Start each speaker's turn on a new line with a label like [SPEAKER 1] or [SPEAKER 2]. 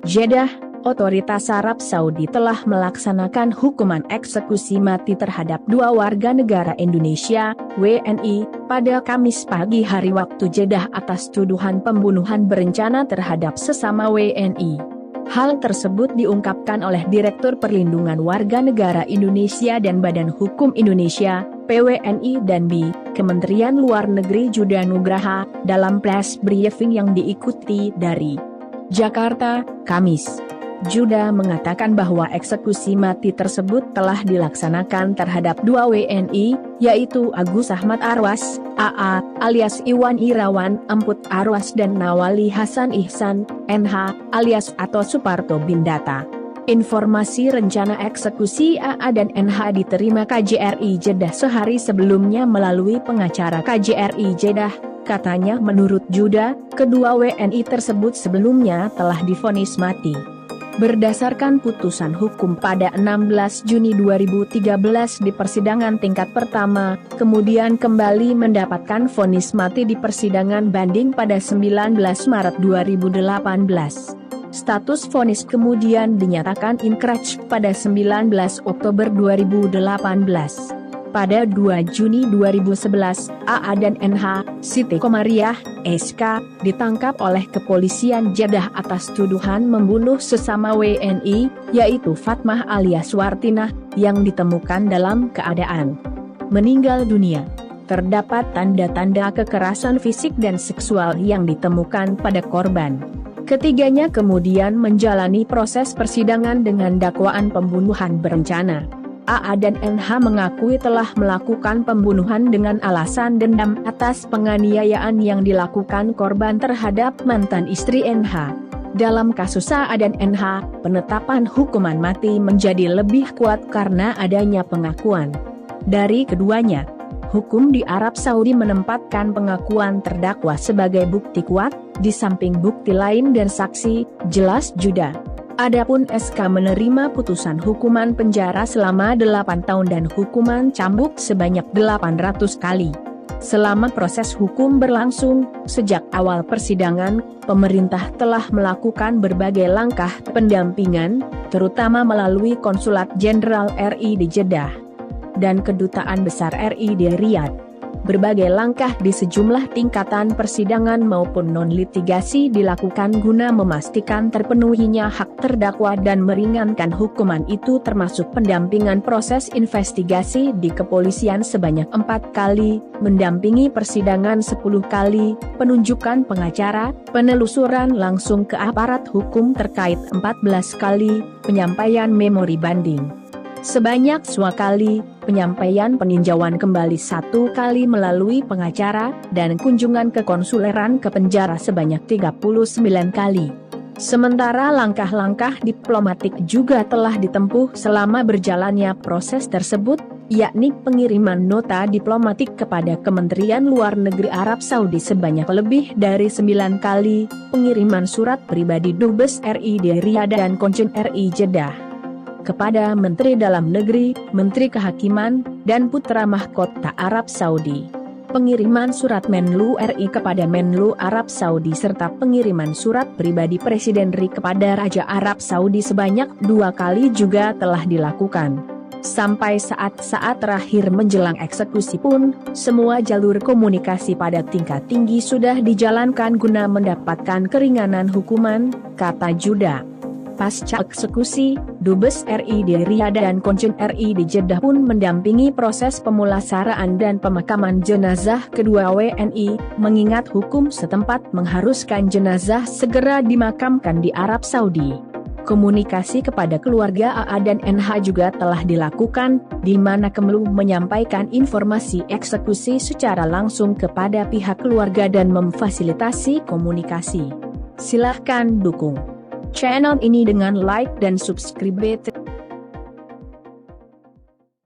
[SPEAKER 1] Jeddah, otoritas Arab Saudi telah melaksanakan hukuman eksekusi mati terhadap 2 warga negara Indonesia, WNI, pada Kamis pagi hari waktu Jeddah atas tuduhan pembunuhan berencana terhadap sesama WNI. Hal tersebut diungkapkan oleh Direktur Perlindungan Warga Negara Indonesia dan Badan Hukum Indonesia, PWNI dan BI, Kementerian Luar Negeri Judah Nugraha, dalam press briefing yang diikuti dari Jakarta, Kamis. Judah mengatakan bahwa eksekusi mati tersebut telah dilaksanakan terhadap 2 WNI, yaitu Agus Ahmad Arwas, AA, alias Iwan Irawan, Emput Arwas dan Nawali Hasan Ihsan, NH, alias Atto Suparto Bindata. Informasi rencana eksekusi AA dan NH diterima KJRI Jeddah sehari sebelumnya melalui pengacara KJRI Jeddah. Katanya menurut Judah, kedua WNI tersebut sebelumnya telah divonis mati. Berdasarkan putusan hukum pada 16 Juni 2013 di persidangan tingkat pertama, kemudian kembali mendapatkan vonis mati di persidangan banding pada 19 Maret 2018. Status vonis kemudian dinyatakan inkrah pada 19 Oktober 2018. Pada 2 Juni 2011, AA dan NH, Siti Komariah, SK, ditangkap oleh kepolisian Jeddah atas tuduhan membunuh sesama WNI, yaitu Fatmah alias Wartinah, yang ditemukan dalam keadaan meninggal dunia. Terdapat tanda-tanda kekerasan fisik dan seksual yang ditemukan pada korban. Ketiganya kemudian menjalani proses persidangan dengan dakwaan pembunuhan berencana. AA dan NH mengakui telah melakukan pembunuhan dengan alasan dendam atas penganiayaan yang dilakukan korban terhadap mantan istri NH. Dalam kasus AA dan NH, penetapan hukuman mati menjadi lebih kuat karena adanya pengakuan dari keduanya. Hukum di Arab Saudi menempatkan pengakuan terdakwa sebagai bukti kuat, di samping bukti lain dan saksi, jelas Judah. Adapun SK menerima putusan hukuman penjara selama 8 tahun dan hukuman cambuk sebanyak 800 kali. Selama proses hukum berlangsung, sejak awal persidangan, pemerintah telah melakukan berbagai langkah pendampingan, terutama melalui Konsulat Jenderal RI di Jeddah dan Kedutaan Besar RI di Riyadh. Berbagai langkah di sejumlah tingkatan persidangan maupun non-litigasi dilakukan guna memastikan terpenuhinya hak terdakwa dan meringankan hukuman itu, termasuk pendampingan proses investigasi di kepolisian sebanyak 4 kali, mendampingi persidangan 10 kali, penunjukan pengacara, penelusuran langsung ke aparat hukum terkait 14 kali, penyampaian memori banding sebanyak 2 kali, penyampaian peninjauan kembali 1 kali melalui pengacara, dan kunjungan ke konsuleran ke penjara sebanyak 39 kali. Sementara langkah-langkah diplomatik juga telah ditempuh selama berjalannya proses tersebut, yakni pengiriman nota diplomatik kepada Kementerian Luar Negeri Arab Saudi sebanyak lebih dari 9 kali, pengiriman surat pribadi Dubes RI di Riyadh dan Konjen RI Jeddah kepada Menteri Dalam Negeri, Menteri Kehakiman, dan Putra Mahkota Arab Saudi. Pengiriman surat Menlu RI kepada Menlu Arab Saudi serta pengiriman surat pribadi Presiden RI kepada Raja Arab Saudi sebanyak 2 kali juga telah dilakukan. Sampai saat-saat terakhir menjelang eksekusi pun, semua jalur komunikasi pada tingkat tinggi sudah dijalankan guna mendapatkan keringanan hukuman, kata Judah. Pasca eksekusi, Dubes RI di Riyadh dan Konjen RI di Jeddah pun mendampingi proses pemulasaraan dan pemakaman jenazah kedua WNI, mengingat hukum setempat mengharuskan jenazah segera dimakamkan di Arab Saudi. Komunikasi kepada keluarga AA dan NH juga telah dilakukan, di mana Kemlu menyampaikan informasi eksekusi secara langsung kepada pihak keluarga dan memfasilitasi komunikasi. Silahkan dukung channel ini dengan like dan subscribe.